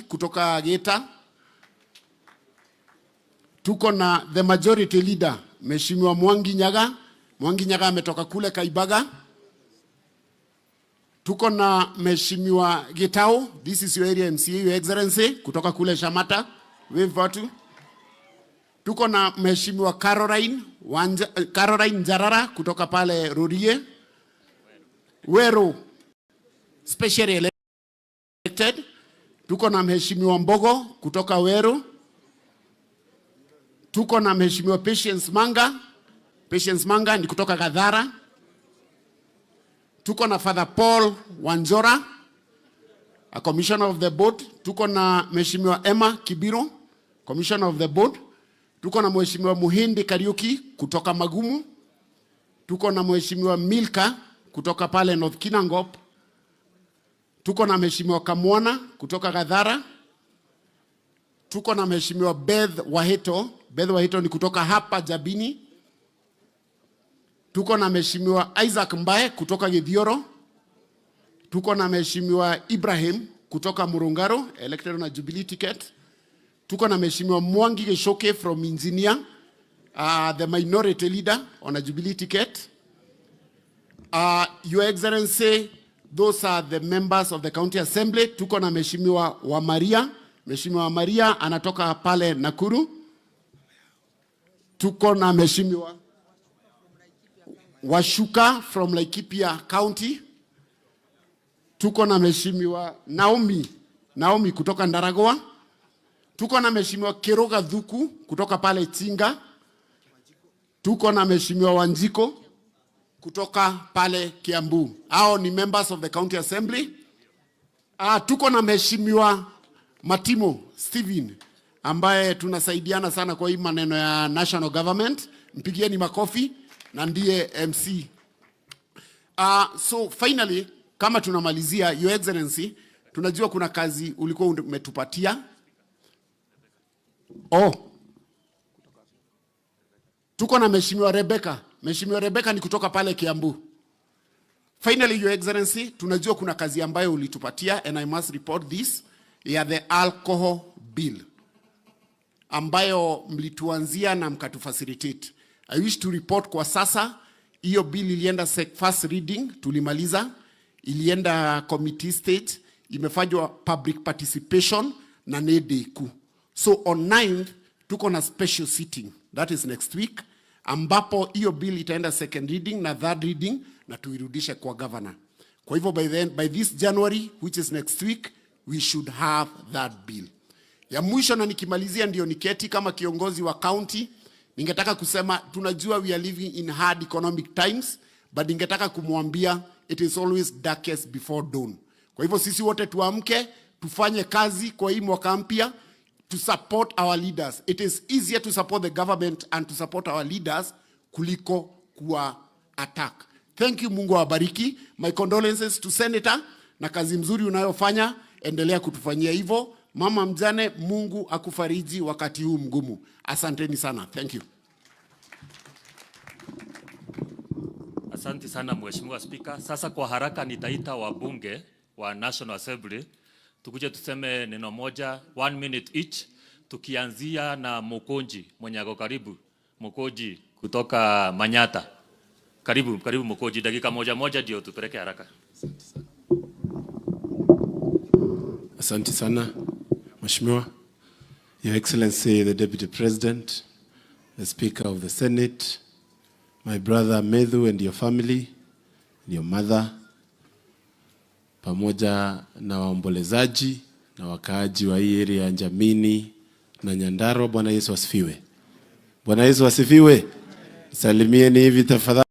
kutoka Geta. Tuko na the majority leader Mheshimiwa Mwangi Nyaga. Mwangi Nyaga ametoka kule Kaibaga. Tuko na Mheshimiwa Gitao, this is your area MCA, Your Excellency, kutoka kule Shamata. Wave watu. Tuko na Mheshimiwa Caroline Njarara kutoka pale Rurie. Wero, specially elected. Tuko na Mheshimiwa Mbogo kutoka Wero. Tuko na Mheshimiwa Patience Manga. Patience Manga ni kutoka Gadhara. Tuko na Father Paul Wanjora, a commissioner of the board. Tuko na Mheshimiwa Emma Kibiro, commissioner of the board. Tuko na Mheshimiwa Muhindi Kariuki kutoka Magumu. Tuko na Mheshimiwa Milka kutoka pale North Kinangop. Tuko na Mheshimiwa Kamwana kutoka Gadhara. Tuko na Mheshimiwa Beth Wahito. Beth Wahito ni kutoka hapa Jabini. Tuko na Mheshimiwa Isaac Mbae kutoka Githioro. Tuko na Mheshimiwa Ibrahim kutoka Murungaro, elected on a Jubilee ticket. Tuko na Mheshimiwa Mwangi Geshoke from Engineer, the minority leader on a Jubilee ticket. Your Excellency, those are the members of the County Assembly. Tuko na Mheshimiwa Wamaria. Mheshimiwa Wamaria anatoka pale Nakuru. Tuko na Mheshimiwa Washuka from Laikipia County. Tuko na Mheshimiwa Naomi kutoka Ndaragwa. Tuko na Mheshimiwa Keroga Dhuku kutoka pale Tinga. Tuko na Mheshimiwa Wanjiko kutoka pale Kiambu. Hao ni members of the County Assembly. Tuko na Mheshimiwa Matimo Steven ambaye tunasaidiana sana kwa hii maneno ya national government. Mpigieni makofi na ndiye MC. So finally, kama tunamalizia, Your Excellency, tunajua kuna kazi ulikuwa umetupatia. Tuko na Mheshimiwa Rebecca. Mheshimiwa Rebecca ni kutoka pale Kiambu. Finally, Your Excellency, tunajua kuna kazi ambayo ulitupatia, and I must report this, ya the alcohol bill ambayo mlituanzia na mkatufacilitate. I wish to report kwa sasa, hiyo bill ilienda first reading, tulimaliza, ilienda committee stage, imefanywa public participation na nedeku. So on 9th, tuko na special sitting, that is next week, ambapo hiyo bill itaenda second reading na third reading na tuirudishe kwa governor. Kwa hivyo by this January, which is next week, we should have that bill. Ya mwisho na nikimalizia ndio niketi kama kiongozi wa county, ningetaka kusema tunajua we are living in hard economic times, but ningetaka kumwambia it is always darkest before dawn. Kwa hivyo sisi wote tuamke, tufanye kazi kwa hii mwaka mpya, to support our leaders. It is easier to support the government and to support our leaders kuliko kuwa attack. Thank you, Mungu awabariki. My condolences to Senator, na kazi mzuri unayofanya, endelea kutufanyia hivyo. Mama mjane, Mungu akufariji wakati huu mgumu. Asanteni sana. Thank you. Asante sana Mheshimiwa Speaker. Sasa kwa haraka nitaita wabunge wa National Assembly. Tukuje tuseme neno moja, 1 minute each. Tukianzia na Mokonji, mwenye ako karibu. Mokonji kutoka Manyata. Karibu Mokonji, dakika moja ndio tupeleke haraka. Asante sana Mheshimiwa. Your Excellency, the Deputy President, the Speaker of the Senate, my brother Methu and your family, your mother, pamoja na waombolezaji na wakaaji wa hii area ya Njamini na Nyandarua. Bwana Yesu asifiwe. Bwana Yesu asifiwe. Salimieni hivi tafadhali.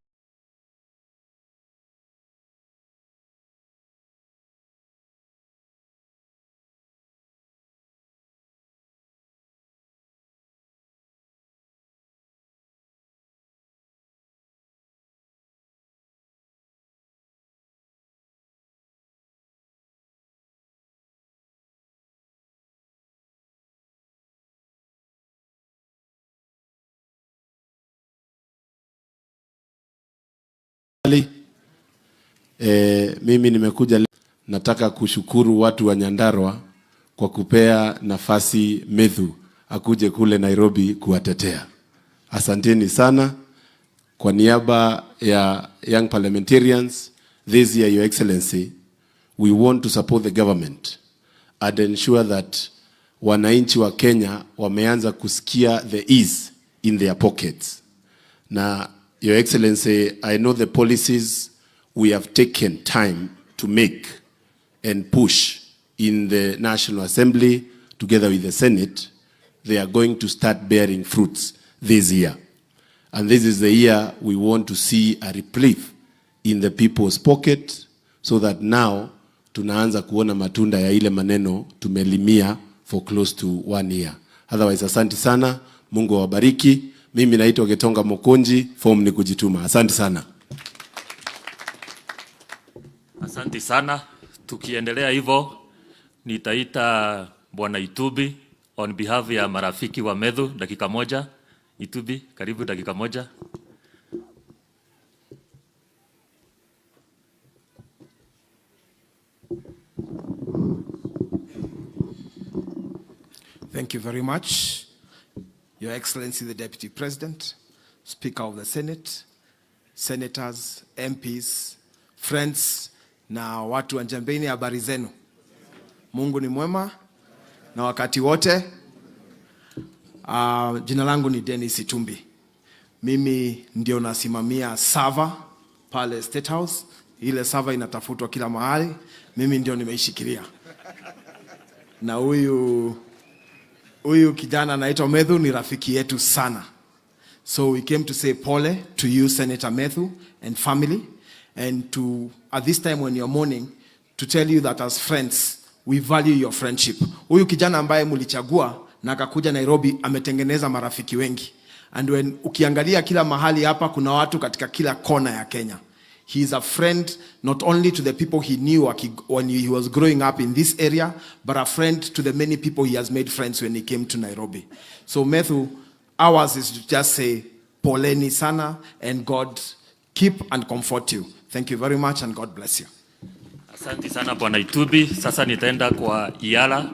Mimi nimekuja nataka kushukuru watu wa Nyandarua kwa kupea nafasi Methu akuje kule Nairobi kuwatetea. Asanteni sana. Kwa niaba ya young parliamentarians, this year, Your Excellency, we want to support the government and ensure that wananchi wa Kenya wameanza kusikia the ease in their pockets. Na Your Excellency, I know the policies we have taken time to make and push in the National Assembly together with the Senate, they are going to start bearing fruits this year. And this is the year we want to see a reprieve in the people's pocket, so that now tunaanza kuona matunda ya ile maneno tumelimia for close to 1 year. Otherwise, asante sana, Mungu awabariki. Mimi naitwa Getonga Mokonji, form ni kujituma. Asante sana. Asante sana. Tukiendelea hivyo, nitaita Bwana Itubi on behalf ya marafiki wa Methu, dakika moja. Itubi, karibu dakika moja. Thank you very much, Your Excellency the Deputy President, Speaker of the Senate, Senators, MPs, friends na watu wa Njambeni, habari zenu. Mungu ni mwema na wakati wote. Jina langu ni Dennis Itumbi. Mimi ndio nasimamia server pale State House. Ile server inatafutwa kila mahali. Mimi ndio nimeishikilia. Na huyu kijana anaitwa Methu ni rafiki yetu sana. So we came to say pole to you, Senator Methu and family, and to, at this time when you're mourning, to tell you that as friends, we value your friendship. Huyu kijana ambaye mulichagua na akakuja Nairobi ametengeneza marafiki wengi. And when ukiangalia kila mahali hapa kuna watu katika kila kona ya Kenya. He is a friend not only to the people he knew when he was growing up in this area, but a friend to the many people he has made friends when he came to Nairobi. So Methu, ours is to just say, poleni sana, and God keep and comfort you. Thank you very much and God bless you. Asante sana Bwana Itubi. Sasa nitaenda kwa Iala.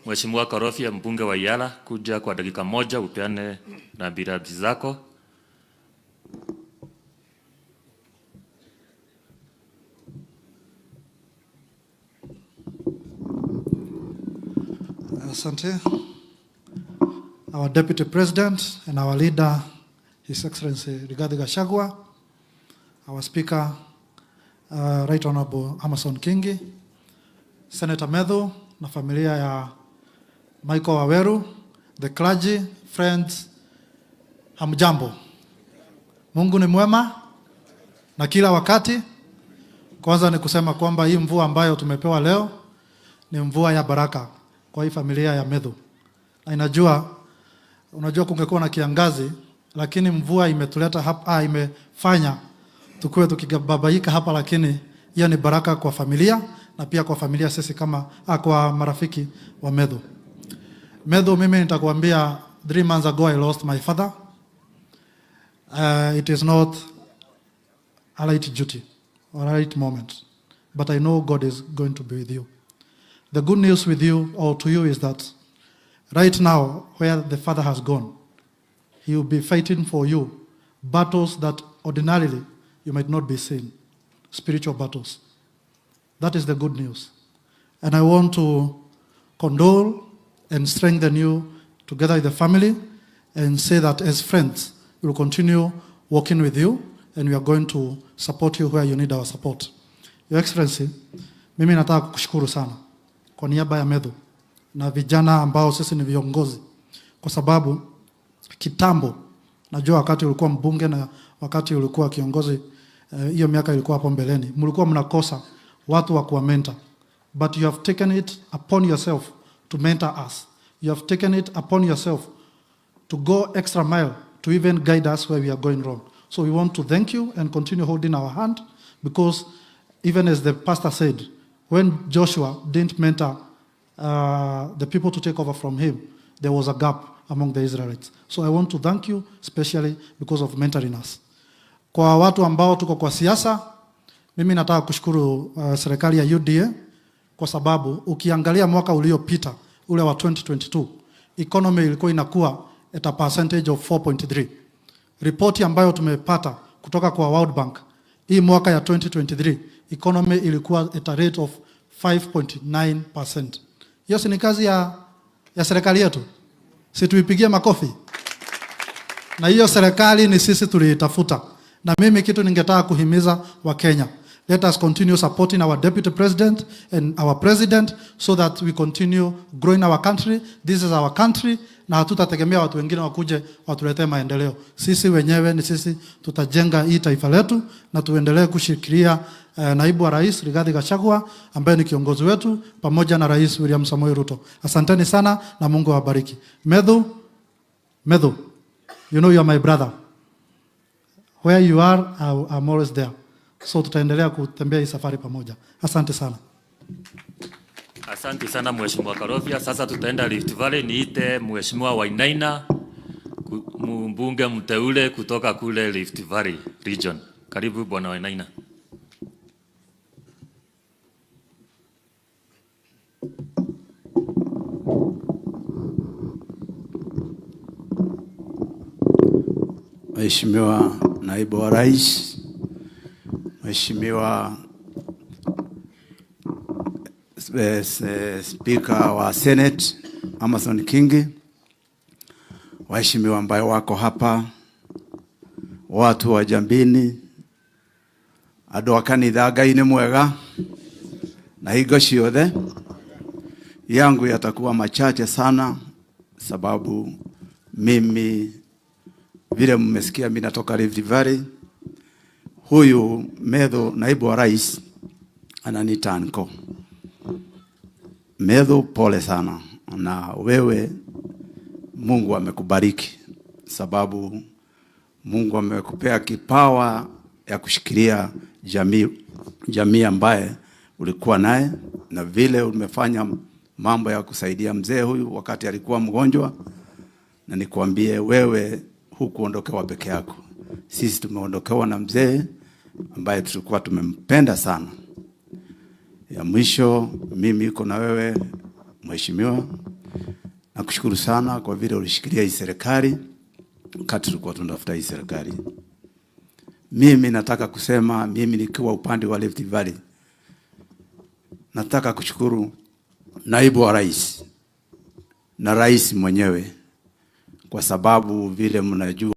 Mheshimiwa Korofia, mbunge wa Iala, kuja kwa dakika moja upeane na birabi zako. Asante. Our Deputy President and our leader, His Excellency Rigathi Gachagua, our Speaker, Right Honorable Amason Kingi, Senator Methu na familia ya Michael Waweru, the clergy, friends, hamjambo. Mungu ni mwema na kila wakati. Kwanza ni kusema kwamba hii mvua ambayo tumepewa leo ni mvua ya baraka kwa hii familia ya Methu. Na unajua kungekuwa na kiangazi, lakini mvua imetuleta hapa, imefanya tukue tukibabaika hapa, lakini hiyo ni baraka kwa familia na pia kwa familia sisi kama kwa marafiki wa Methu. Methu, mimi nitakwambia 3 months ago I lost my father. It is not a light duty or a light moment, but I know God is going to be with you. The good news with you or to you is that right now where the father has gone, he will be fighting for you battles that ordinarily you might not be seeing, spiritual battles. That is the good news. And I want to condole and strengthen you together with the family and say that as friends, we will continue working with you and we are going to support you where you need our support. Your Excellency, mimi nataka kukushukuru sana kwa niaba ya Methu na vijana ambao sisi ni viongozi, kwa sababu kitambo, najua wakati ulikuwa mbunge na wakati ulikuwa kiongozi, hiyo miaka ilikuwa hapo mbeleni, mlikuwa mnakosa watu wa kuwa mentor, but you have taken it upon yourself to mentor us. You have taken it upon yourself to go extra mile to even guide us where we are going wrong. So we want to thank you and continue holding our hand, because even as the pastor said, when Joshua didn't mentor the people to take over from him, there was a gap among the Israelites. So I want to thank you especially because of mentoring us. Kwa watu ambao tuko kwa siasa, mimi nataka kushukuru serikali ya UDA kwa sababu ukiangalia mwaka uliopita ule wa 2022 economy ilikuwa inakuwa at a percentage of 4.3. Ripoti ambayo tumepata kutoka kwa World Bank, hii mwaka ya 2023 economy ilikuwa at a rate of 5.9%. Hiyo si ni kazi ya serikali yetu? Si tuipigie makofi? Na hiyo serikali ni sisi tuliitafuta. Na mimi kitu ningetaka kuhimiza wa Kenya, let us continue supporting our deputy president and our president so that we continue growing our country. This is our country, na hatutategemea watu wengine wakuje watuletee maendeleo. Sisi wenyewe ni sisi tutajenga hii taifa letu, na tuendelee kushikilia naibu wa rais Rigathi Gachagua ambaye ni kiongozi wetu, pamoja na Rais William Samoei Ruto. Asanteni sana na Mungu awabariki. Methu, you know you are my brother. Where you are, I'm always there. So tutaendelea kutembea hii safari pamoja. Asante sana. Asante sana Mheshimiwa Karofia. Sasa tutaenda Rift Valley, niite Mheshimiwa Wainaina, mbunge mteule kutoka kule Rift Valley region. Karibu Bwana Wainaina. Mheshimiwa Naibu wa Rais, Mheshimiwa Speaker wa Senate Amason Kingi, waheshimiwa ambao wako hapa, watu wa Jambini, andũ a kanitha Ngai nĩ mwega, na hingo ciothe. Yangu yatakuwa machache sana, sababu mimi vile mmesikia mimi natoka Rift Valley. Huyu Methu naibu wa rais ananiita anko. Methu, pole sana, na wewe Mungu amekubariki, sababu Mungu amekupea kipawa ya kushikilia jamii ambaye ulikuwa naye, na vile umefanya mambo ya kusaidia mzee huyu wakati alikuwa mgonjwa. Na nikwambie wewe hukuondokewa peke yako. Sisi tumeondokewa na mzee ambaye tulikuwa tumempenda sana. Ya mwisho, mimi niko na wewe mheshimiwa. Nakushukuru sana kwa vile ulishikilia hii serikali wakati tulikuwa tunatafuta hii serikali. Mimi nataka kusema, mimi nikiwa upande wa Rift Valley, nataka kushukuru naibu wa rais na rais mwenyewe, kwa sababu vile mnajua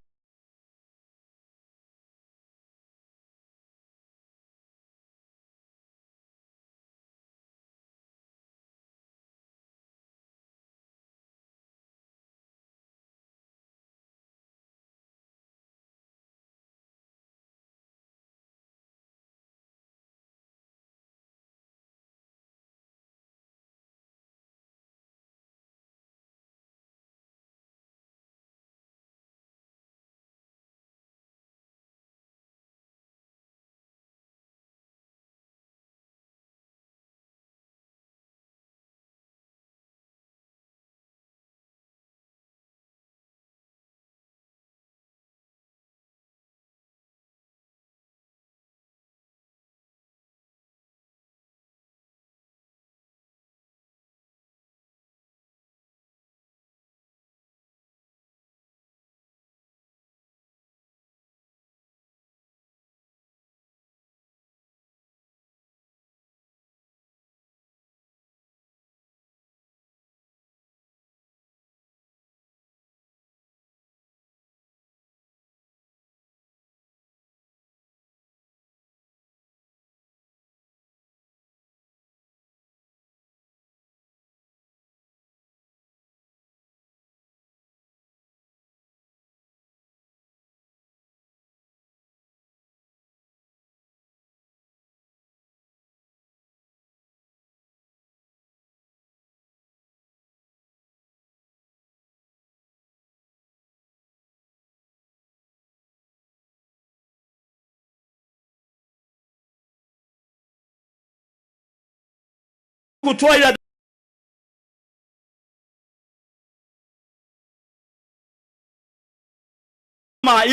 kutoa ila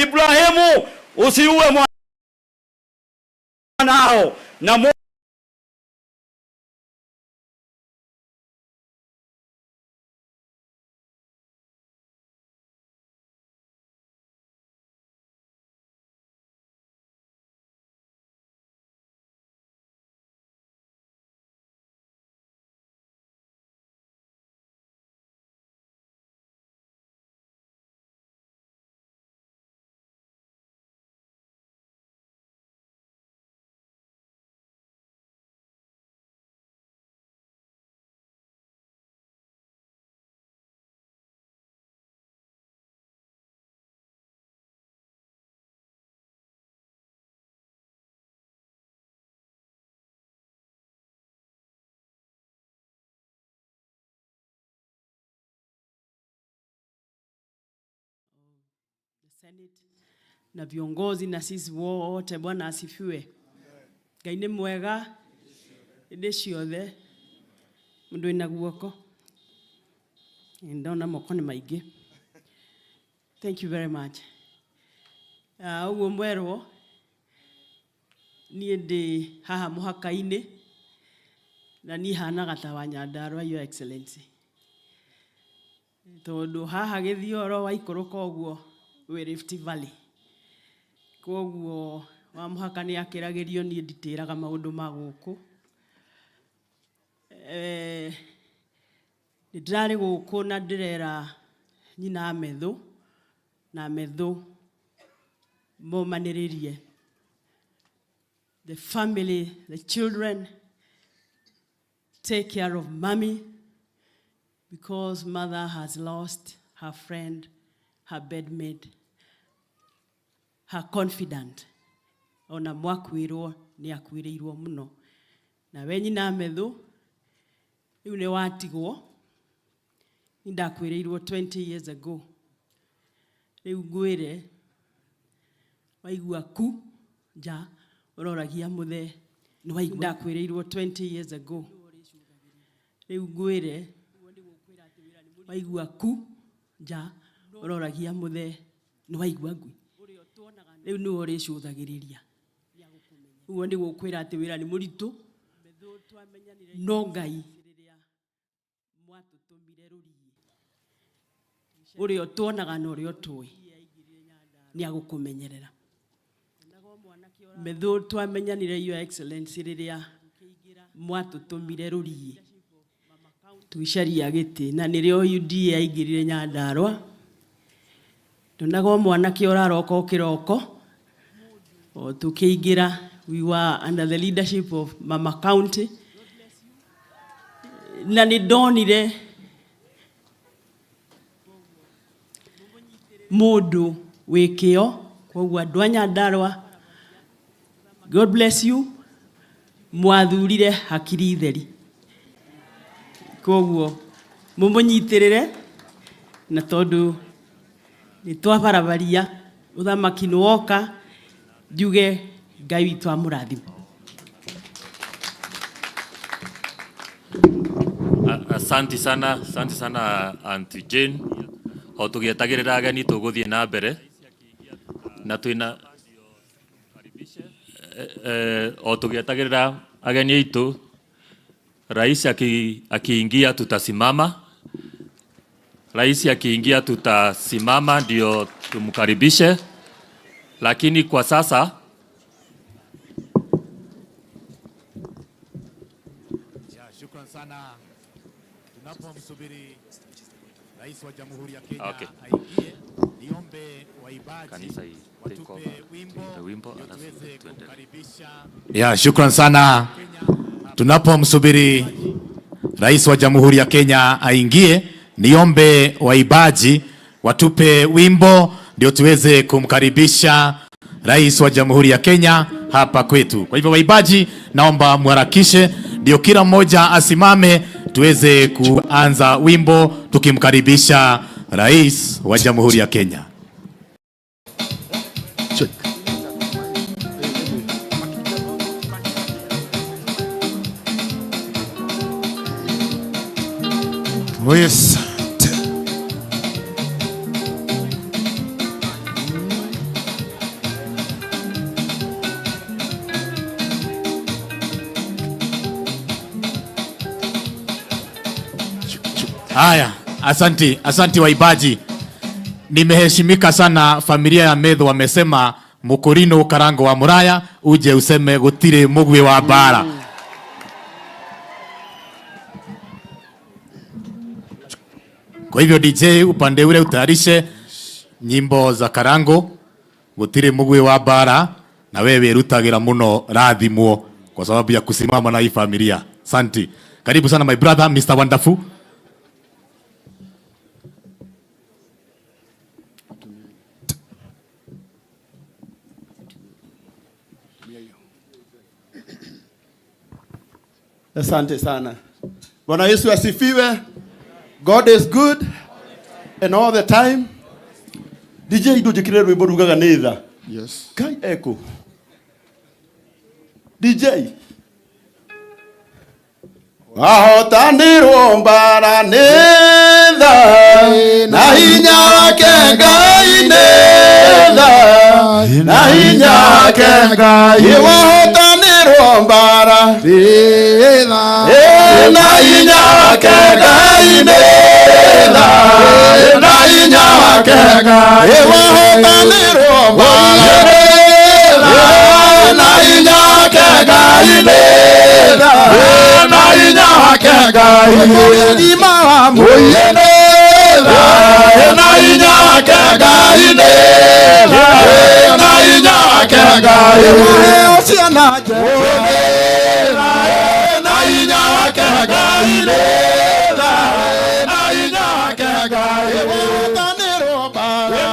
Ibrahimu, usiue mwanao na Senate na viongozi na sisi wote. Bwana asifiwe. Ngai nĩ mwega hĩndĩ ciothe. Mũndũ ena guoko ndona moko nĩ maingĩ. Thank you very much. Ũguo mwerwo niĩ ndĩ haha mũhaka-inĩ na niĩ hanaga ta wa Nyandarua, Your Excellency. Tondũ haha gĩthioro waikũrũka ũguo wĩ Rift Valley. Koguo wa mũhaka nĩ akĩragĩrio niĩ nditĩraga maũndũ ma gũkũ. Nĩndarĩ gũkũ na ndĩrera nyina Methu na Methu momanĩrĩrie. The family, the children, take care of mommy because mother has lost her friend, her bedmate, her confidant. Ona mwakwirwo ni akwirĩirwo muno. Na we nyina Methu rĩu nĩ watigwo. Ndakwirĩirwo 20 years ago. Rĩu ngwĩre waigua ku nja ũroragia mũthe. Ndakwirĩirwo 20 years ago. Rĩu ngwĩre waigua ku nja ũroragia mũthe nĩ waigua ngui. Rĩu nĩ ũrĩcũthagĩrĩria. Ũguo nĩ gũkwĩra atĩ wĩra nĩ mũritũ. No Ngai mwatũtũmire rũriĩ. Ũrĩa tuonaga na ũrĩa tũĩ nĩ agũkũmenyerera. Methu twamenyanire Your Excellency rĩrĩa mwatũtũmire rũriĩ twicaria gĩtĩ na nĩrĩo UDA aingĩrire Nyandarua. Ndonaga mwanake ũraroka ũkĩroko o tukĩingĩra. We were under the leadership of Mama County. Na nĩndonire mũndũ wĩkĩo. Koguo andũ a Nyandarua, God bless you. Mwathurire hakiri theri. Koguo mũmũnyitĩrĩre na tondũ nĩtwabarabaria ũthamaki nĩwoka njuge Ngai witũ amũrathime. Asante sana Auntie Jane. O tũgĩetagĩrĩra ageni tũgũthiĩ na mbere na twĩna o tũgĩetagĩrĩra ageni aitũ. Rais akiingia tutasimama. Rais akiingia tutasimama ndio tumkaribishe. Lakini kwa sasa shukran sana. Tunapomsubiri Rais wa Jamhuri ya Kenya aingie, niombe waibaji watupe wimbo tuweze kumkaribisha. Shukran sana. Tunapomsubiri Rais wa Jamhuri ya Kenya aingie, niombe waibaji watupe wimbo ndio tuweze kumkaribisha Rais wa Jamhuri ya Kenya hapa kwetu. Kwa hivyo waibaji, naomba mharakishe ndio kila mmoja asimame tuweze kuanza wimbo tukimkaribisha Rais wa Jamhuri ya Kenya. Yes. Haya, asanti waibaji. Nimeheshimika sana. Familia ya Methu wamesema mukurino karango wa muraya uje useme gutire mugwe wa bara. Kwa hivyo DJ upande ule utayarishe nyimbo za karango gutire mugwe wa bara, na wewe rutagira muno rathimwo kwa sababu ya kusimama na hii familia. Asante. Karibu sana my brother Mr. Wonderful. Asante sana. Bwana Yesu asifiwe. God is good and all the time. DJ ndunjikire rwimbo rugaga nitha. Yes. Kai eko. DJ. Wahotanirwo mbara nitha na hinya wake Ngai nitha na hinya wake Ngai wahotanirwo mbara nitha na hinya wake Ngai nitha na hinya wake Ngai wahotanirwo mbara na hinya wake Ngai nitha na hinya wake Ngai muthima wa muoyo na hinya wake Ngai na hinya wake Ngai muoyo ciana njega na hinya wake Ngai na hinya wake Ngai wahotanirwo mbara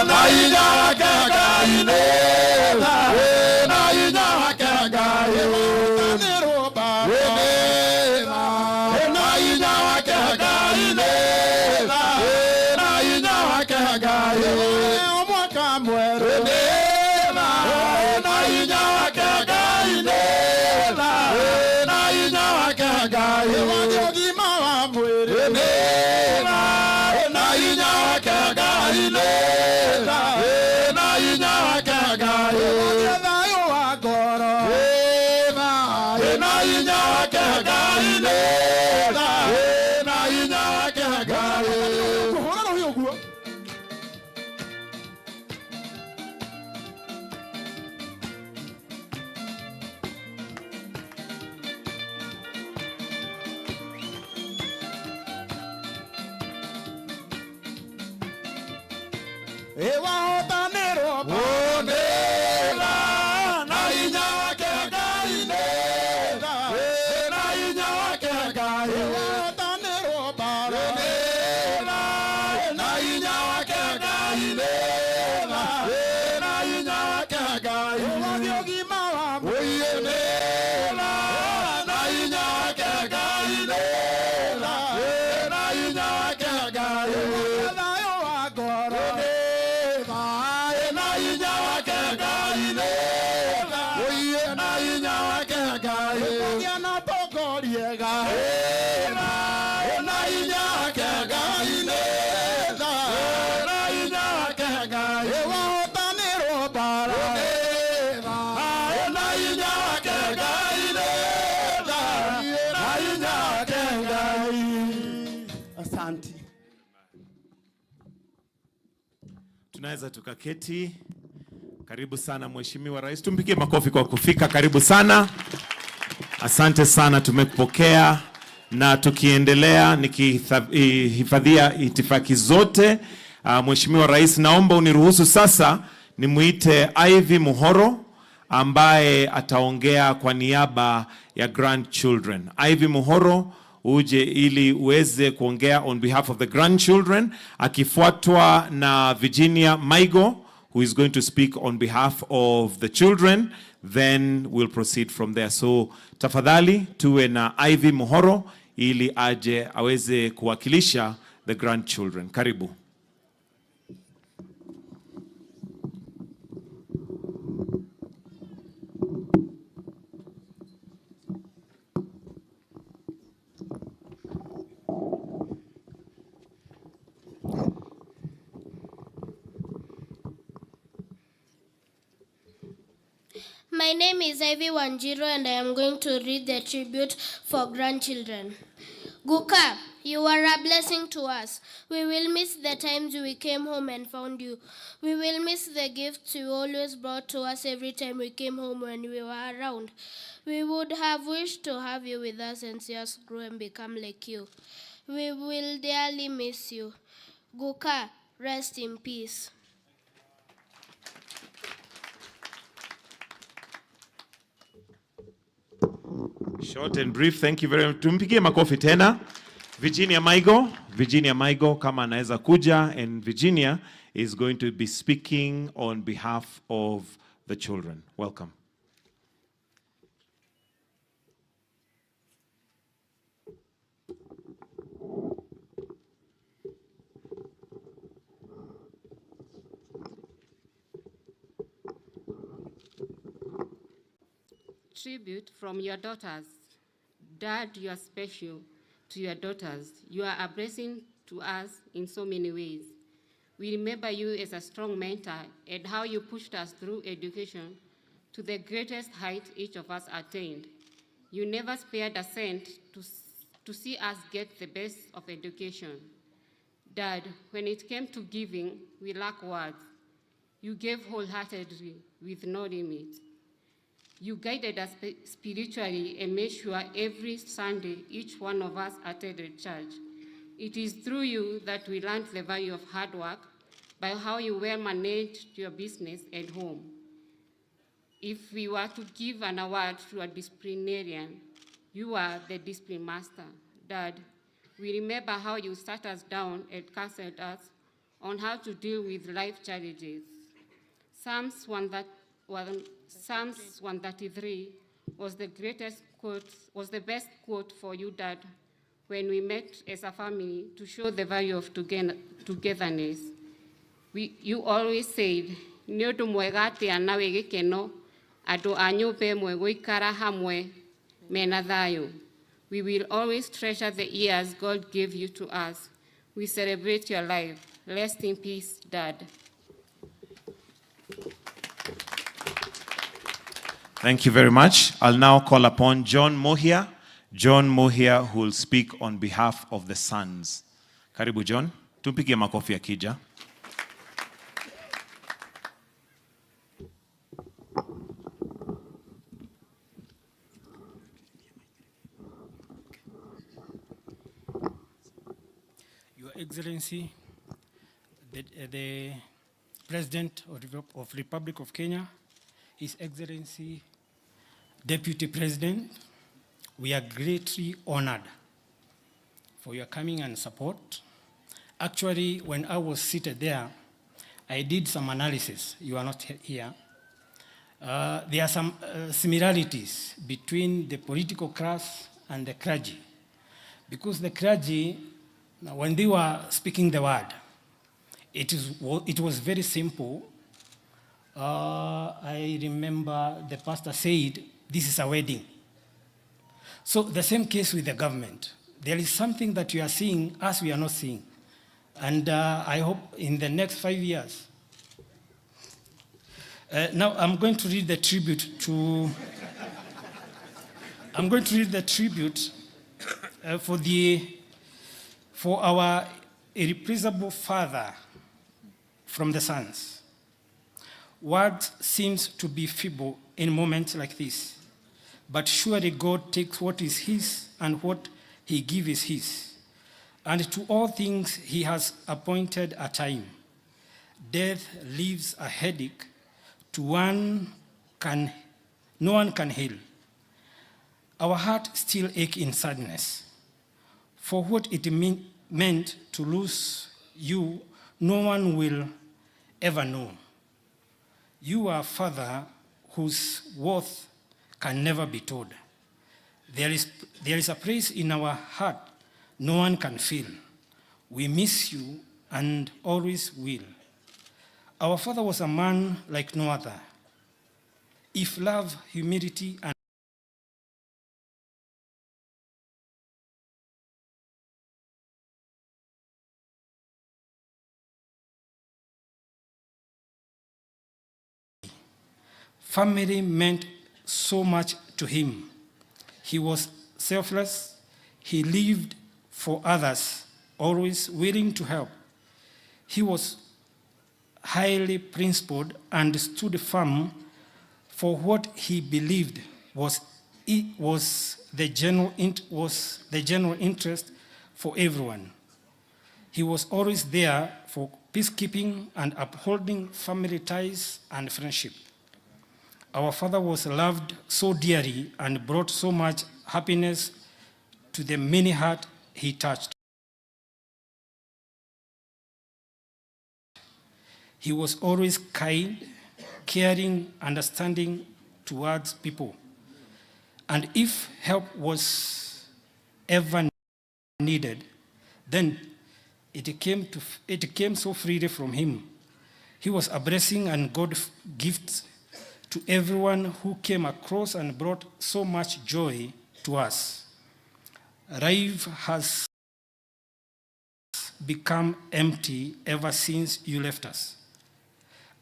na hinya wake Ngai na hinya wake Ngai wahotanirwo mbara na hinya wake Ngai na hinya wake Ngai omwaka mweru na hinya wake Ngai na hinya wake Ngai wathigima wa mwiri na hinya wake Ngai na hinya wake Ngai thayo wa ngoro na hinya wake Ngai na hinya wake Ngai kuhura roho uguo. Wahotanirwo mbara na hinya wake Ngai na hinya wake Ngai wahotanirwo mbara na hinya wake Ngai na hinya wake Ngai wathigima wa mwiri na hinya wake Ngai na hinya wake Ngai thayo wa ngoro na hinya wake Ngai na hinya wake Ngai kũgĩa na tongoriega na hinya wake Ngai na hinya wake Ngai wahotanirwo mbara na hinya wake Ngai na hinya wake Ngai. Asante. Tunaweza tukaketi. Karibu sana Mheshimiwa Rais. Tumpigie makofi kwa kufika. Karibu sana. Asante sana, tumekupokea na tukiendelea nikihifadhia itifaki zote. Mheshimiwa Rais, naomba uniruhusu sasa nimuite Ivy Muhoro ambaye ataongea kwa niaba ya grandchildren. Ivy Muhoro, uje ili uweze kuongea on behalf of the grandchildren, akifuatwa na Virginia Maigo, who is going to speak on behalf of the children. Then we'll proceed from there. So tafadhali tuwe na Ivy Muhoro ili aje aweze kuwakilisha the grandchildren. Karibu. My name is Ivy Wanjiro and I am going to read the tribute for grandchildren. Guka, you are a blessing to us. We will miss the times we came home and found you. We will miss the gifts you always brought to us every time we came home when we were around. We would have wished to have you with us and see us grow and become like you. We will dearly miss you. Guka, rest in peace. Short and brief. Thank you very much. Tumpigie makofi tena. Virginia Maigo kama anaweza kuja, and Virginia is going to be speaking on behalf of the children. Welcome. tribute from your daughters. Dad, you are special to your daughters. You are a blessing to us in so many ways. We remember you as a strong mentor and how you pushed us through education to the greatest height each of us attained. You never spared a cent to see us get the best of education. Dad, when it came to giving, we lack words. You gave wholeheartedly with no limit. You guided us spiritually and made sure every Sunday each one of us attended church. It is through you that we learned the value of hard work by how you well managed your business and home. If we were to give an award to a disciplinarian, you are the discipline master. Dad, we remember how you sat us down and counseled us on how to deal with life challenges. Psalms 133 was the greatest quote, was the best quote for you, Dad, when we met as a family to show the value of togetherness. You always said, "Nĩ ũndũ mwega atĩa na wĩ gĩkeno, andũ a nyũmba ĩmwe gũikara hamwe mena thayũ." We will always treasure the years God gave you to us. We celebrate your life. Rest in peace, Dad. Thank you very much. I'll now call upon John Mohia. John Mohia, who will speak on behalf of the sons. Karibu John. Tumpigie makofi akija. Your Excellency, the President of the Republic of Kenya, His Excellency, Deputy President, we are greatly honored for your coming and support. Actually, when I was seated there, I did some analysis. You are not here. There are some similarities between the political class and the clergy. Because the clergy, when they were speaking the word, it was very simple. I remember the pastor said, "This is a wedding." So the same case with the government. There is something that you are seeing as we are not seeing. And I hope in the next 5 years. Now I'm going to read the tribute to, for our irreplaceable father from the sons. Words seems to be feeble in moments like this, but surely God takes what is his and what he gives is his. And to all things he has appointed a time. Death leaves a headache to no one can heal. Our heart still ache in sadness. For what it meant to lose you, no one will ever know. You are a father whose worth can never be told. There is a place in our heart no one can feel. We miss you and always will. Our father was a man like no other. If love, humility, and family meant so much to him. He was selfless. He lived for others, always willing to help. He was highly principled and stood firm for what he believed was the general interest for everyone. He was always there for peacekeeping and upholding family ties and friendship. Our father was loved so dearly and brought so much happiness to the many hearts he touched. He was always kind, caring, understanding towards people. And if help was ever needed, then it came so freely from him. He was a blessing and God's gift to everyone who came across and brought so much joy to us. Life has become empty ever since you left us.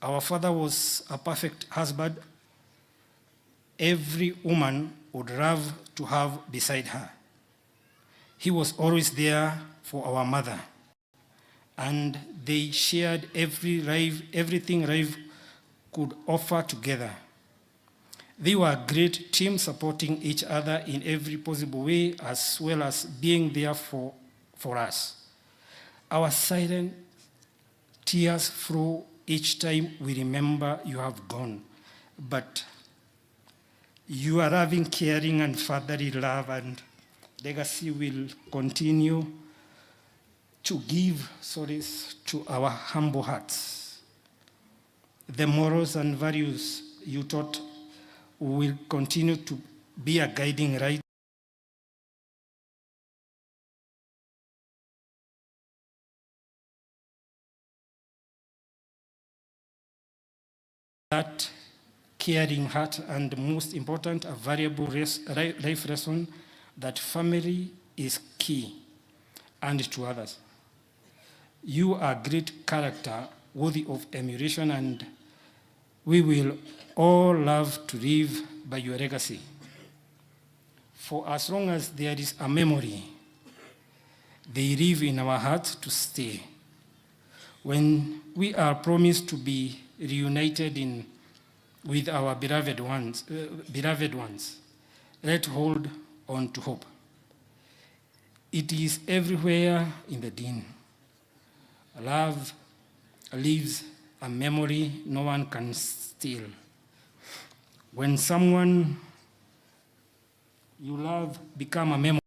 Our father was a perfect husband every woman would love to have beside her. He was always there for our mother, and they shared everything life could offer together. They were a great team, supporting each other in every possible way, as well as being there for us. Our silent tears flow each time we remember you have gone, but your loving, caring, and fatherly love and legacy will continue to give solace to our humble hearts. The morals and values you taught will continue to be a guiding light that caring heart, and most important, a valuable life lesson that family is key and to others. You are great character, worthy of emulation, and we will all love to live by your legacy. For as long as there is a memory, they live in our hearts to stay. When we are promised to be reunited with our beloved ones, let's hold on to hope. It is everywhere in the din. Love leaves a memory no one can steal. When someone you love become a memory,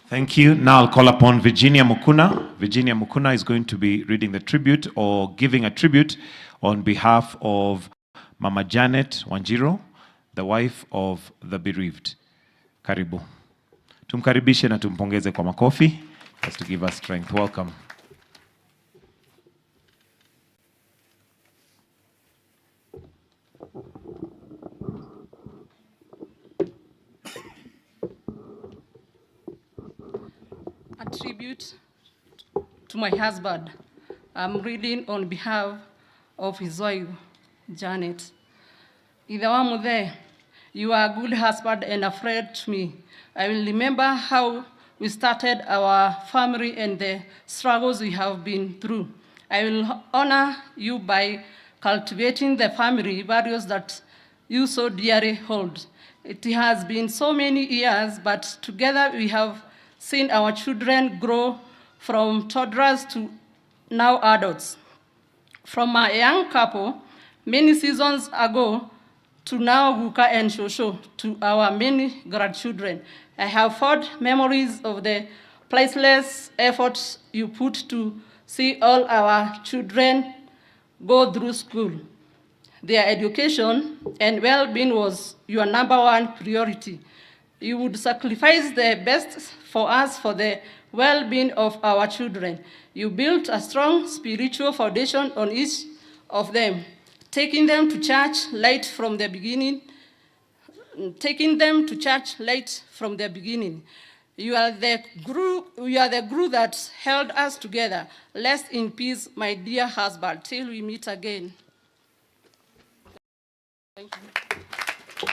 Thank you. Now I'll call upon Virginia Mukuna. Virginia Mukuna is going to be reading the tribute or giving a tribute on behalf of Mama Janet Wanjiro, the wife of the bereaved. Karibu. Tumkaribishe na tumpongeze kwa makofi just to give us strength. Welcome. A tribute to my husband. I'm reading on behalf of his wife, Janet. Idawamuthe, you are a good husband and a friend to me. I will remember how we started our family and the struggles we have been through. I will honor you by cultivating the family values that you so dearly hold. It has been so many years, but together we have seen our children grow from toddlers to now adults. From a young couple many seasons ago to now Guka and Shosho, to our many grandchildren, I have fond memories of the priceless efforts you put to see all our children go through school. Their education and well-being was your #1 priority. You would sacrifice the best for us for the well-being of our children. You built a strong spiritual foundation on each of them, taking them to church right from the beginning. You are the glue that held us together. Rest in peace, my dear husband, till we meet again. Thank you.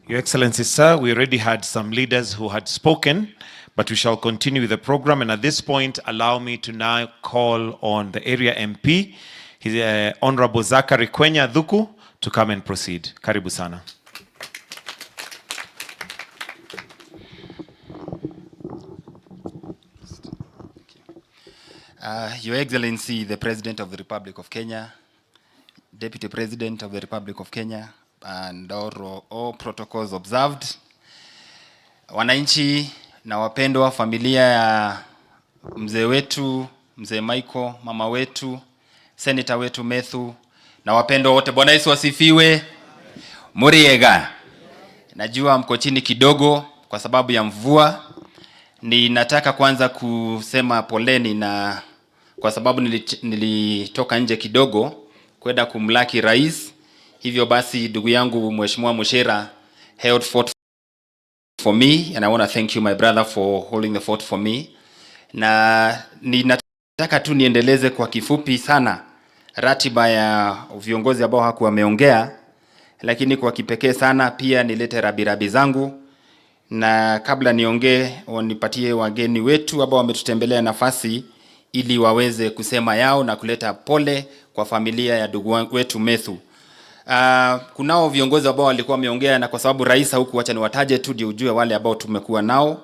Your Excellency, sir, we already had some leaders who had spoken, but we shall continue with the program. And at this point, allow me to now call on the area MP, His Honorable Zachary Kwenya Dhuku, to come and proceed. Karibu sana. Your Excellency, the President of the Republic of Kenya, Deputy President of the Republic of Kenya, and all protocols observed. Wananchi na wapendwa familia ya mzee wetu, mzee Michael, mama wetu, Senator wetu Methu, na wapendwa wote, Bwana Yesu asifiwe. Muriega. Najua mko chini kidogo kwa sababu ya mvua. Ninataka kwanza kusema poleni na kwa sababu nilitoka nje kidogo kwenda kumlaki rais. Hivyo basi ndugu yangu Mheshimiwa Mushera held fort for me, and I want to thank you my brother for holding the fort for me. Na ninataka tu niendeleze kwa kifupi sana ratiba ya viongozi ambao hakuwa wameongea, lakini kwa kipekee sana pia nilete rabirabi zangu. Na kabla niongee, wanipatie wageni wetu ambao wametutembelea nafasi ili waweze kusema yao na kuleta pole kwa familia ya ndugu wetu Methu. Kunao viongozi ambao walikuwa wameongea, na kwa sababu rais huku, acha niwataje tu ndio ujue wale ambao tumekuwa nao.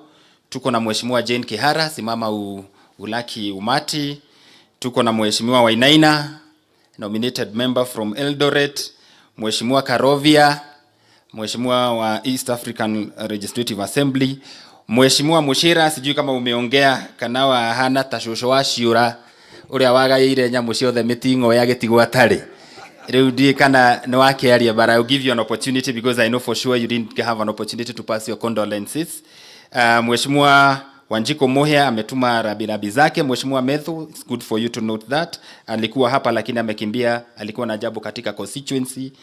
Tuko na Mheshimiwa Jane Kihara, simama ulaki umati. Tuko na Mheshimiwa Wainaina, nominated member from Eldoret. Mheshimiwa Karovia, Mheshimiwa wa East African Legislative Assembly. Mheshimiwa Mushira, sijui kama umeongea, kanawa hana tashosho wa shiura uria wagaire nyamu ciothe mitingo ya gitigwa tare. Reudi kana no akearia, but I'll give you an opportunity because I know for sure you didn't have an opportunity to pass your condolences. Mheshimiwa Wanjiko Mohia ametuma rabirabi zake. Mheshimiwa Methu, it's good for you to note that. Alikuwa hapa lakini amekimbia, alikuwa na jambo katika constituency.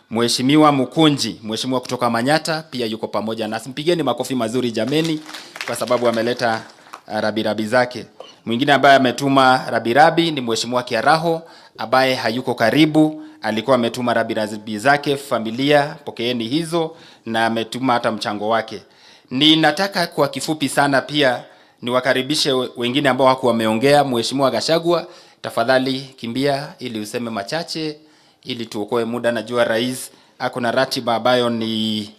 Mheshimiwa Mukunji, mheshimiwa kutoka Manyata, pia yuko pamoja nasi. Mpigeni makofi mazuri jameni kwa sababu ameleta rabirabi zake. Mwingine ambaye ametuma rabirabi ni Mheshimiwa Kiaraho ambaye hayuko karibu, alikuwa ametuma rabirabi zake familia, pokeeni hizo, na ametuma hata mchango wake. Ninataka kwa kifupi sana pia niwakaribishe wengine ambao hawakuwa wameongea. Mheshimiwa Gachagua, tafadhali kimbia ili useme machache ili tuokoe muda. Najua rais ako na ratiba ambayo ni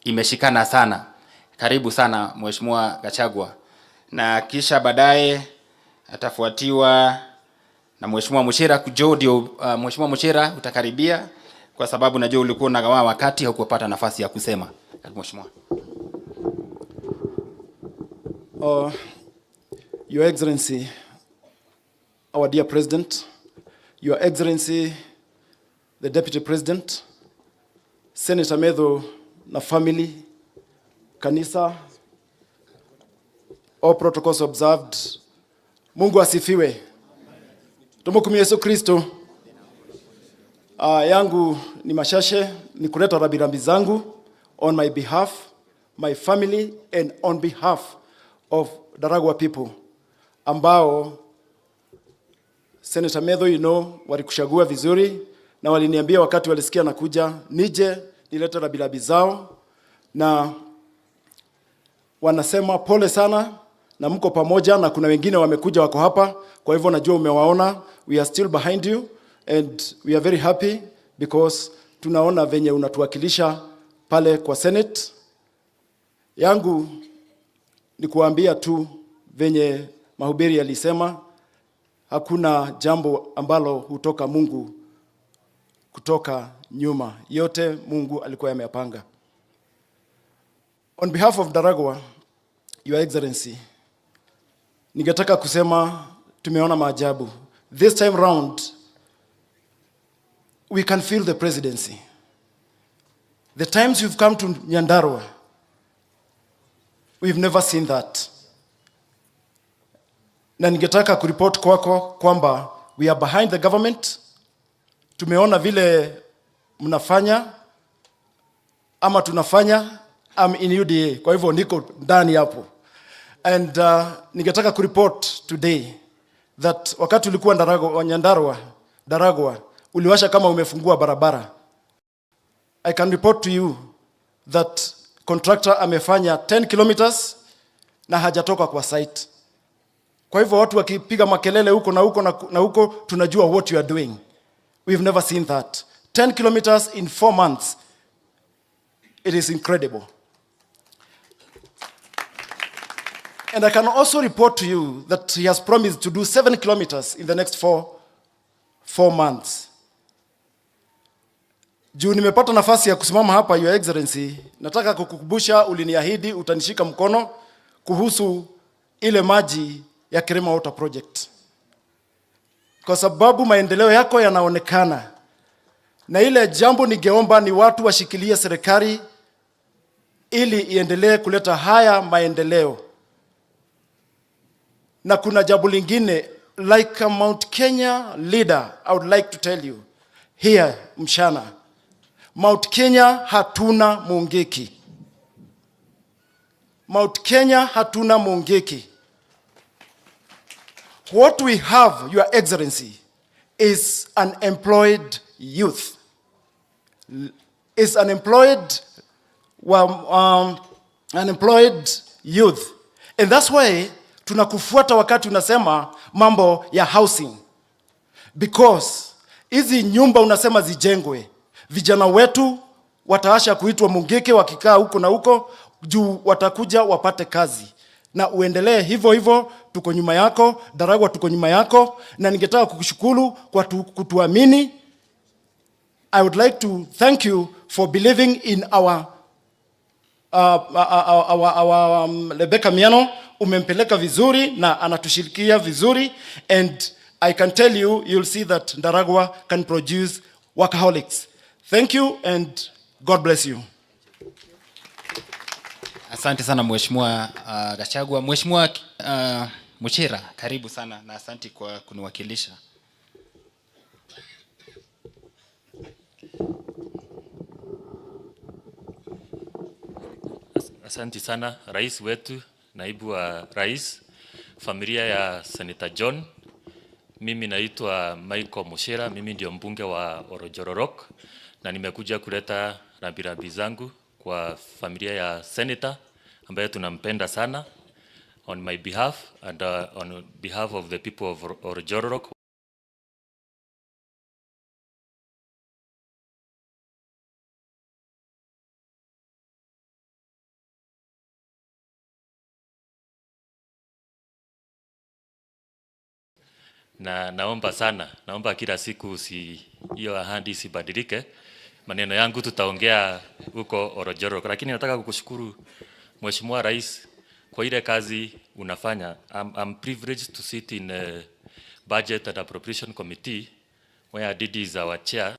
imeshikana sana. Karibu sana Mheshimiwa Gachagua. Na kisha baadaye atafuatiwa na Mheshimiwa Mushera kujodio. Mheshimiwa Mushera utakaribia kwa sababu najua ulikuwa unagawa wakati haukupata nafasi ya kusema. Mheshimiwa. Your Excellency, our dear President, Your Excellency, the Deputy President, Senator Methu na family, kanisa, all protocols observed. Mungu asifiwe. Tumukumie Yesu Kristo. Yangu ni mashashe, ni kuleta rabirabi zangu on my behalf, my family, and on behalf of Nyandarua people ambao Senator Methu, you know, walikuchagua vizuri na waliniambia wakati walisikia nakuja nije nilete rabirabi zao, na wanasema pole sana na mko pamoja, na kuna wengine wamekuja wako hapa, kwa hivyo najua umewaona. We are still behind you and we are very happy because tunaona venye unatuwakilisha pale kwa Senate. Yangu ni kuambia tu venye mahubiri yalisema, hakuna jambo ambalo hutoka Mungu kutoka nyuma, yote Mungu alikuwa ameyapanga. On behalf of Nyandarua, Your Excellency, ningetaka kusema tumeona maajabu. This time round, we can feel the presidency. The times you've come to Nyandarua, we've never seen that. Na ningetaka kuripoti kwako kwamba we are behind the government. Tumeona vile mnafanya ama tunafanya, I'm in UDA, kwa hivyo niko ndani hapo. And ningetaka kureport today that wakati ulikuwa Nyandarua, uliwasha kama umefungua barabara. I can report to you that contractor amefanya 10 kilometers na hajatoka kwa site. Kwa hivyo watu wakipiga makelele huko na huko, tunajua what you are doing. We've never seen that. 10 kilometers in 4 months. It is incredible. And I can also report to you that he has promised to do 7 kilometers in the next 4 months. Juu nimepata nafasi ya kusimama hapa, Your Excellency, nataka kukukumbusha, uliniahidi utanishika mkono kuhusu ile maji ya Kirima Water Project. Kwa sababu maendeleo yako yanaonekana. Na ile jambo ningeomba ni watu washikilie serikali ili iendelee kuleta haya maendeleo. Na kuna jambo lingine, like a Mount Kenya leader, I would like to tell you here, Mshana, Mount Kenya hatuna Mungiki. Mount Kenya hatuna Mungiki. What we have, Your Excellency, is unemployed youth. Is unemployed youth. And that's why tunakufuata wakati unasema mambo ya housing. Because hizi nyumba unasema zijengwe, vijana wetu wataasha kuitwa Mungiki wakikaa huko na huko, juu watakuja wapate kazi. Na uendelee hivyo hivyo, tuko nyuma yako, Ndaragwa tuko nyuma yako, na ningetaka kukushukuru kwa kutuamini. I would like to thank you for believing in our Rebecca Miano. Umempeleka vizuri na anatushirikia vizuri, and I can tell you, you'll see that Ndaragwa can produce workaholics. Thank you and God bless you. Asante sana Mheshimiwa Gachagua. Mheshimiwa Muchira, karibu sana na asante kwa kuniwakilisha. Asante sana rais wetu, naibu wa rais, familia ya Senator John. Mimi naitwa Michael Muchira, mimi ndio mbunge wa Orojororok, na nimekuja kuleta rambirambi zangu kwa familia ya Senator ambaye tunampenda sana, on my behalf and on behalf of the people of Orojororok. Na naomba kila siku hiyo ahadi isibadilike. Maneno yangu tutaongea huko Orojororok, lakini nataka kukushukuru Mheshimiwa Rais kwa ile kazi unafanya. I'm privileged to sit in a budget and appropriation committee where Didi is our chair.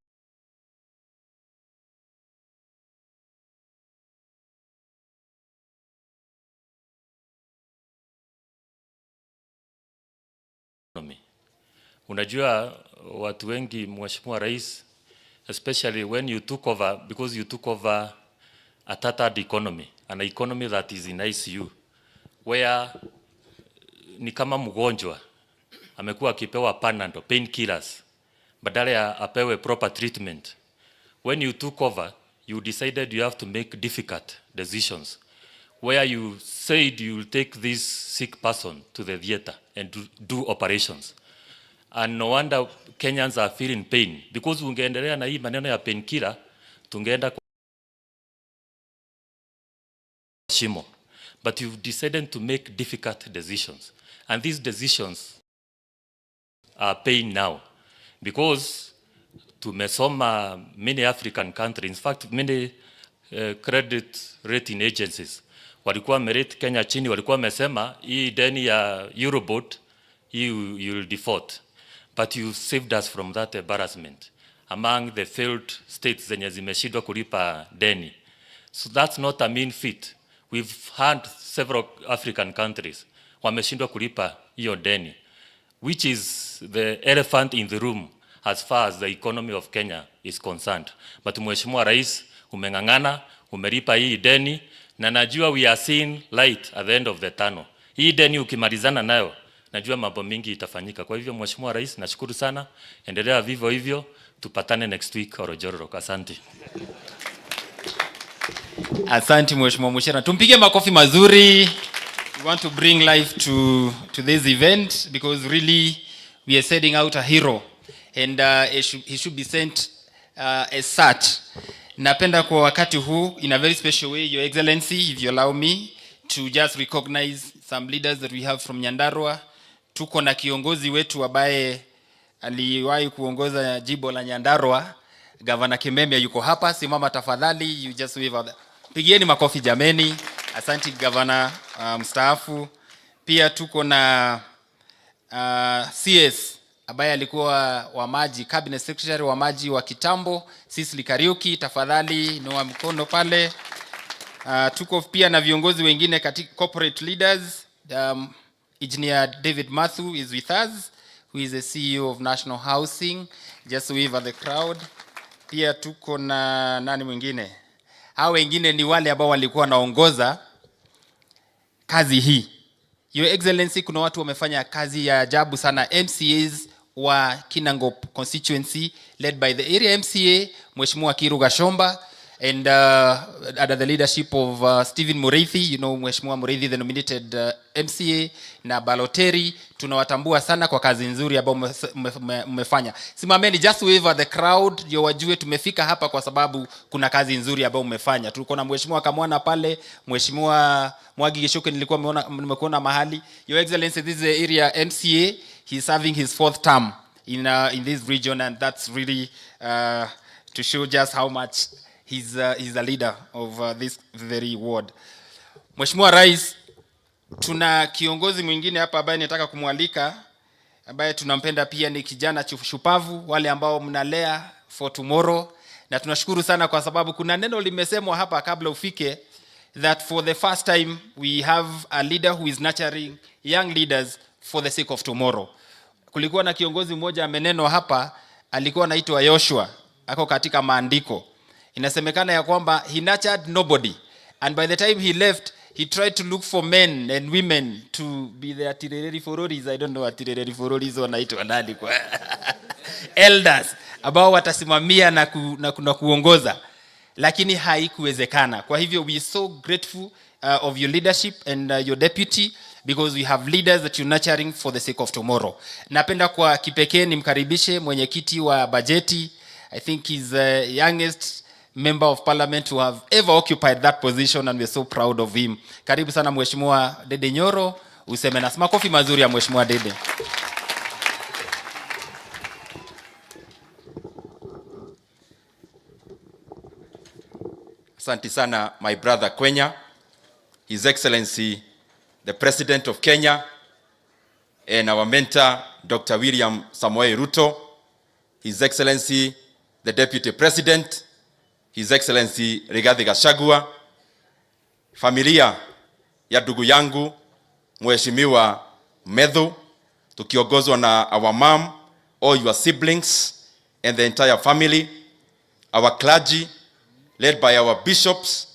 Unajua watu wengi, Mheshimiwa Rais, especially when you took over, because you took over a tattered economy, an economy that is in ICU, where ni kama mgonjwa amekuwa akipewa Panadol, painkillers, badala ya apewe proper treatment. When you took over, you decided you have to make difficult decisions, where you said you will take this sick person to the theater and do operations. And no wonder Kenyans are feeling pain, because ungeendelea na hii maneno ya painkiller, tungeenda kwa shimo. But you've decided to make difficult decisions, and these decisions are paying now, because tumesoma many African countries, in fact many credit rating agencies walikuwa merate Kenya chini, walikuwa wamesema hii deni ya Eurobond you will default. But you saved us from that embarrassment among the failed states zenye zimeshindwa kulipa deni. So that's not a mean feat. We've had several African countries wameshindwa kulipa hiyo deni, which is the elephant in the room as far as the economy of Kenya is concerned. But Mheshimiwa Rais, umeng'ang'ana, umelipa hii deni, na najua we are seeing light at the end of the tunnel. Hii deni ukimalizana nayo, najua mambo mingi itafanyika. Kwa hivyo Mheshimiwa Rais, nashukuru sana. Endelea vivyo hivyo. Tupatane next week Orojoro. Asante. Asante Mheshimiwa Muchera. Tumpige makofi mazuri. We want to bring life to this event because really we are setting out a hero and he should be sent as such. Napenda kwa wakati huu in a very special way, Your Excellency, if you allow me to just recognize some leaders that we have from Nyandarua. Tuko na kiongozi wetu ambaye aliwahi kuongoza jimbo la Nyandarua, Governor Kimemia yuko hapa. Simama tafadhali, you just wave. Pigieni makofi jameni. Asante Governor mstaafu. Pia tuko na CS ambaye alikuwa wa maji, Cabinet Secretary wa maji wa kitambo, Sisli Kariuki, tafadhali inua mkono pale. Tuko pia na viongozi wengine katika corporate leaders. Engineer David Methu is with us, who is the CEO of National Housing. Just wave at the crowd. Pia tuko na nani mwingine? Hao wengine ni wale ambao walikuwa naongoza kazi hii. Your Excellency, kuna watu wamefanya kazi ya ajabu sana. MCAs wa Kinangop constituency led by the area MCA Mheshimiwa Kiru Gashomba and under the leadership of Stephen Mureithi, you know Mheshimiwa Mureithi, the nominated MCA na Baloteri. Tunawatambua sana kwa kazi nzuri ambayo mmefanya. Simameni, just wave at the crowd ndio wajue tumefika hapa kwa sababu kuna kazi nzuri ambayo mmefanya. Tuko na Mheshimiwa Kamwana pale, Mheshimiwa Mwagi Geshoke nimekuona mahali. Your Excellency, this is the area MCA. He's serving his 4th term in this region, and that's really to show just how much he's a leader of this very ward. Mheshimiwa Rais, tuna kiongozi mwingine hapa ambaye nataka kumwalika, ambaye tunampenda pia, ni kijana shupavu, wale ambao mnalea for tomorrow. Na tunashukuru sana kwa sababu kuna neno limesemwa hapa kabla ufike, that for the first time we have a leader who is nurturing young leaders for the sake of tomorrow. Kulikuwa na kiongozi mmoja ameneno hapa, alikuwa anaitwa Joshua, ako katika maandiko. Inasemekana ya kwamba he nurtured nobody, and by the time he left, he tried to look for men and women to be the artillery fororis. I don't know artillery fororis wanaitwa nani kwa elders ambao watasimamia na kuongoza, lakini haikuwezekana. Kwa hivyo we are so grateful of your leadership and your deputy, because we have leaders that you're nurturing for the sake of tomorrow. Napenda kwa kipekee nimkaribishe mwenyekiti wa bajeti. I think he's the youngest member of parliament who have ever occupied that position, and we're so proud of him. Karibu sana Mheshimiwa Dede Nyoro, useme na makofi mazuri ya Mheshimiwa Dede. Asante sana my brother Kwenya, His Excellency the President of Kenya, and our mentor Dr. William Samoei Ruto, His Excellency the Deputy President, His Excellency Rigathi Gachagua, familia ya ndugu yangu Mheshimiwa Methu, tukiongozwa na our mom, all your siblings and the entire family, our clergy led by our bishops,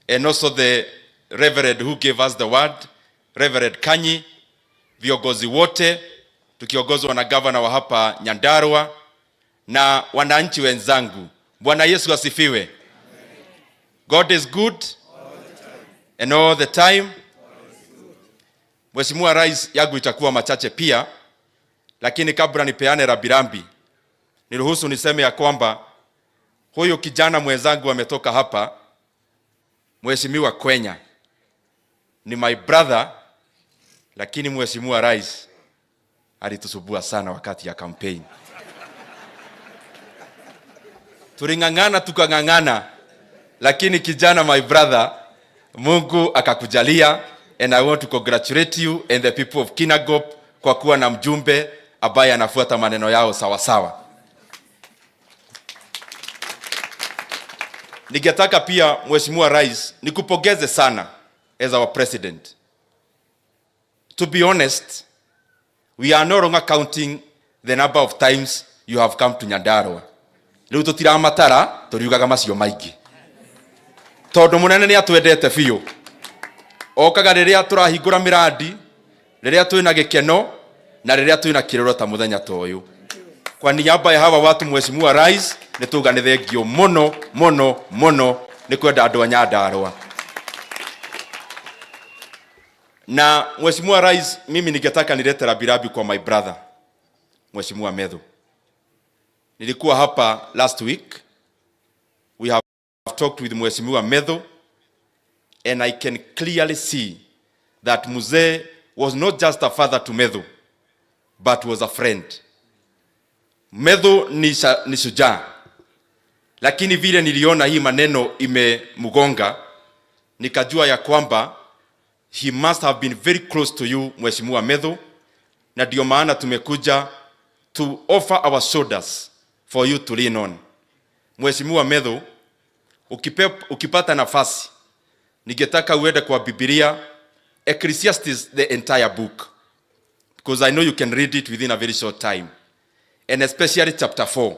and also the Reverend who gave us the word, Reverend Kanyi, viongozi wote tukiongozwa na governor wa hapa Nyandarua na wananchi wenzangu. Bwana Yesu asifiwe. God is good and all the time. Mheshimiwa Rais, yangu itakuwa machache pia, lakini kabla nipeane rambirambi, niruhusu niseme ya kwamba huyo kijana mwenzangu ametoka hapa, Mheshimiwa Kwenya, ni my brother, lakini Mheshimiwa Rais alitusubua sana wakati ya campaign. Tulingangana tukangangana, lakini kijana my brother, Mungu akakujalia, and I want to congratulate you and the people of Kinangop kwa kuwa na mjumbe ambaye anafuata maneno yao sawa sawa. Ningetaka pia Mheshimiwa Rais nikupongeze sana as our president. To be honest, we are no longer counting the number of times you have come to Nyandarua. Leo tutiramatara turiugaga macio maingi. tondu munene ni atwendete biu okaga riria turahingura miradi riria twina gikeno na riria twina kiroro ta muthenya ta uyu. Kwa niaba ya hawa watu Mheshimiwa Rais nituga ni thengio muno muno muno ni kwenda andu a Nyandarua. Na Mheshimiwa Rais, mimi ningetaka nilete rabirabi kwa my brother Mheshimiwa Methu. Nilikuwa hapa last week. We have talked with Mheshimiwa Methu, and I can clearly see that Mzee was not just a father to Methu, but was a friend. Methu ni shujaa, lakini vile niliona hii maneno imemgonga, nikajua ya kwamba he must have been very close to you Mheshimiwa Methu, na ndio maana tumekuja to offer our shoulders for you to lean on. Mheshimiwa Methu, ukipata nafasi ningetaka uende kwa Biblia, Ecclesiastes, the entire book, because I know you can read it within a very short time, and especially chapter 4,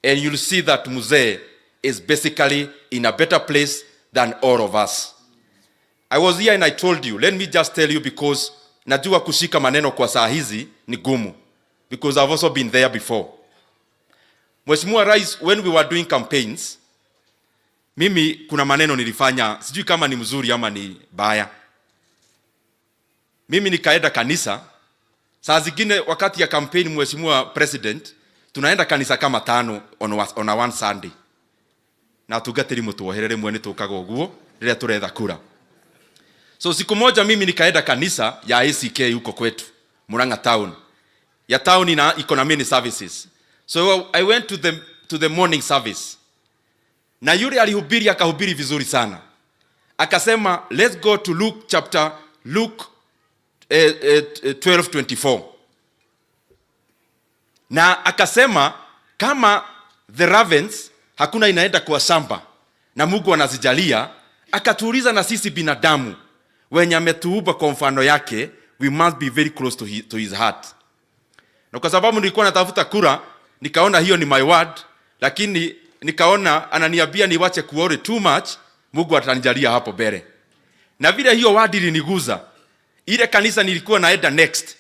and you'll see that Mzee is basically in a better place than all of us. I was here and I told you, let me just tell you, because najua kushika maneno kwa saa hizi ni gumu, because I've also been there before. Mheshimiwa Rais, when we were doing campaigns, mimi kuna maneno nilifanya, sijui kama ni mzuri ama ni baya. Mimi nikaenda kanisa, saa zingine wakati ya campaign Mheshimiwa President, tunaenda kanisa kama 5 on a one Sunday. Na tugatiri mutuoherere mwene tukaga uguo rĩrĩa turetha kura. So siku moja mimi nikaenda kanisa ya ACK huko kwetu, Murang'a town. Ya town ina economy services. So I went to the morning service. Na yule alihubiri akahubiri vizuri sana. Akasema let's go to Luke 12:24. Na akasema kama the ravens hakuna inaenda kwa shamba na Mungu anazijalia, akatuuliza na sisi binadamu wenye ametuumba kwa mfano yake, we must be very close to his heart. Na kwa sababu nilikuwa natafuta kura, nikaona hiyo ni my word, lakini nikaona ananiambia niwache kuworry too much, Mungu atanijalia hapo mbele. Na vile hiyo word iliniguza, ile kanisa nilikuwa naenda next,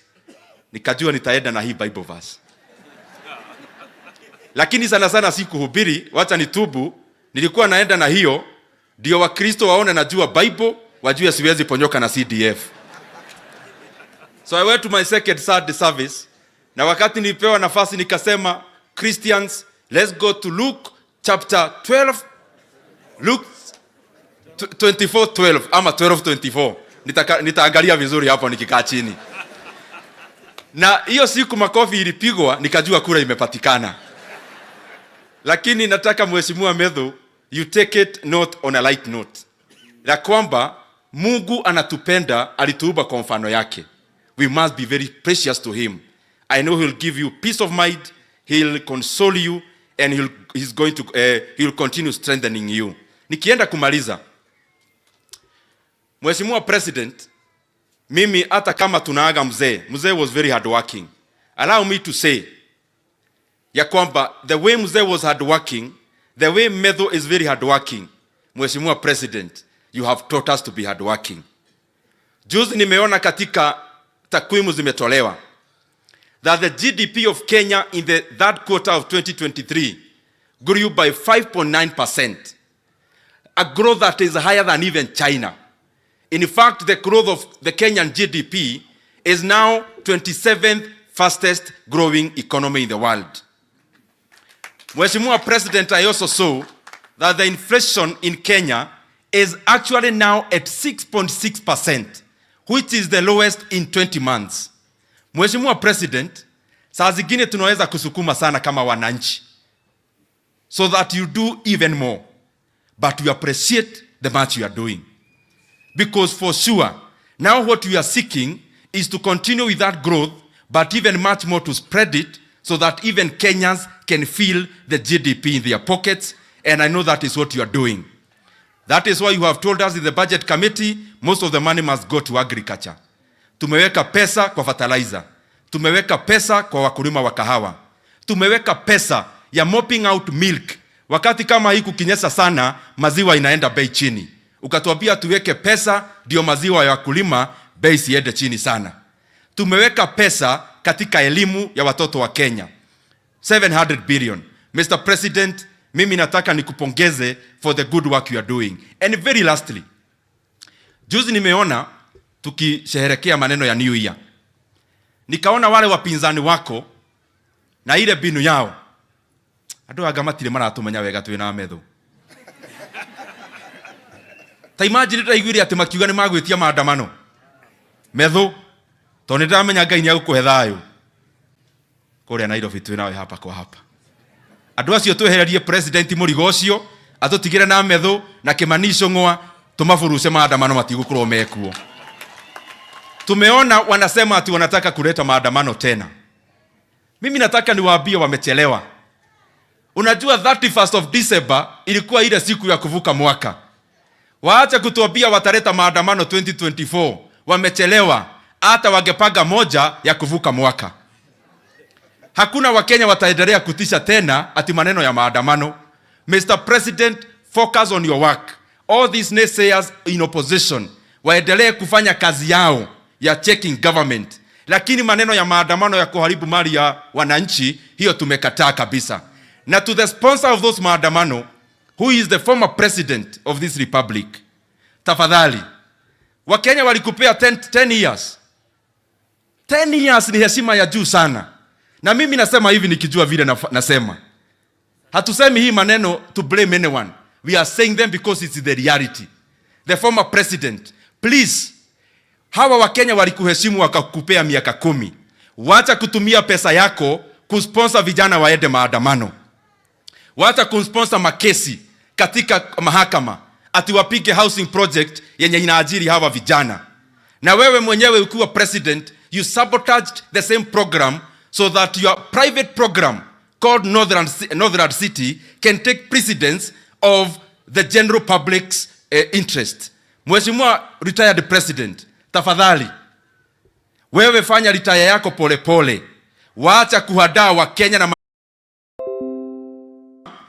nikajua nitaenda na hii Bible verse. Lakini sana sana sikuhubiri, wacha nitubu, nilikuwa naenda na hiyo ndio Wakristo waone najua Bible, wajue siwezi ponyoka na CDF. So I went to my second Sunday service, na wakati nilipewa nafasi nikasema, Christians, let's go to Luke chapter 12, Luke 24:12 ama 12:24. Nitaangalia vizuri hapo nikikaa chini. Na hiyo siku makofi ilipigwa, nikajua kura imepatikana. Lakini nataka Mheshimiwa Methu, you take it not on a light note. La kwamba Mungu anatupenda, alituumba kwa mfano yake. We must be very precious to him. I know he'll give you peace of mind, he'll console you, and he'll continue strengthening you. Nikienda kumaliza, Mheshimiwa President, mimi hata kama tunaaga Mzee was very hardworking. Allow me to say ya kwamba the way Mzee was hardworking, the way Methu is very hardworking. Mheshimiwa President, you have taught us to be hardworking. Juzi nimeona katika takwimu zimetolewa that the GDP of Kenya in the third quarter of 2023 grew by 5.9%, a growth that is higher than even China. In fact, the growth of the Kenyan GDP is now 27th fastest growing economy in the world. Mheshimiwa President, I also saw that the inflation in Kenya is actually now at 6.6%, which is the lowest in 20 months. Mheshimiwa President, saa zingine tunaweza kusukuma sana kama wananchi, so that you do even more, but we appreciate the much you are doing. Because for sure, now what we are seeking is to continue with that growth, but even much more to spread it, so that even Kenyans can feel the GDP in their pockets, and I know that is what you are doing. That is why you have told us in the budget committee, most of the money must go to agriculture. Tumeweka pesa kwa fertilizer. Tumeweka pesa kwa wakulima wa kahawa. Tumeweka pesa ya mopping out milk Wakati kama hii kukinyesha sana, maziwa inaenda bei chini. Ukatuambia tuweke pesa ndio maziwa ya wakulima bei siende chini sana. Tumeweka pesa katika elimu ya watoto wa Kenya. 700 billion. Mr. President, mimi nataka nikupongeze for the good work you are doing. And very lastly, juzi nimeona tukisherehekea maneno ya New Year. Nikaona wale wapinzani wako na ile binu yao. Ado agamatire maratumenya wega twina Methu. Ta imagine ndaiguire ati makiuga ni magwitia maandamano. Methu, to nĩ ndamenya Ngai nĩ agũkũhe thayũ. Kũrĩa Nairobi twĩnawe hapa kwa hapa. Andũ acio twehererie president mũrigo ũcio, atũtigĩre na Methu na Kĩmani Ichung'wa, tumafuruce maandamano matigũkorwo mekuo. Tumeona wanasema ati wanataka kuleta maandamano tena. Mimi nataka niwaambie wamechelewa. Unajua 31st of December ilikuwa ile siku ya kuvuka mwaka. Waacha kutuambia wataleta maandamano 2024. Wamechelewa. Hata wangepanga moja ya kuvuka mwaka. Hakuna Wakenya wataendelea kutisha tena ati maneno ya maandamano. Mr. President, focus on your work. All these naysayers in opposition waendelee kufanya kazi yao ya checking government. Lakini maneno ya maandamano ya kuharibu mali ya wananchi, hiyo tumekataa kabisa. Na to the sponsor of those maandamano, who is the former president of this republic, tafadhali, Wakenya walikupea 10 years. 10 years ni heshima ya juu sana. Na mimi nasema hivi nikijua vile nasema. Hatusemi hii maneno to blame anyone. We are saying them because it's the reality. The former president, please, hawa Wakenya walikuheshimu wakakupea miaka 10. Wacha kutumia pesa yako kusponsor vijana waende maandamano. Wacha kusponsor makesi katika mahakama ati wapige housing project yenye inaajiri hawa vijana. Na wewe mwenyewe ukiwa president, you sabotaged the same program so that your private program called Northern City can take precedence of the general public's interest. Mheshimiwa retired president, tafadhali, wewe fanya retire yako pole pole. Waacha kuhadaa Wakenya na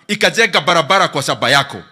ikajenga barabara kwa shamba yako.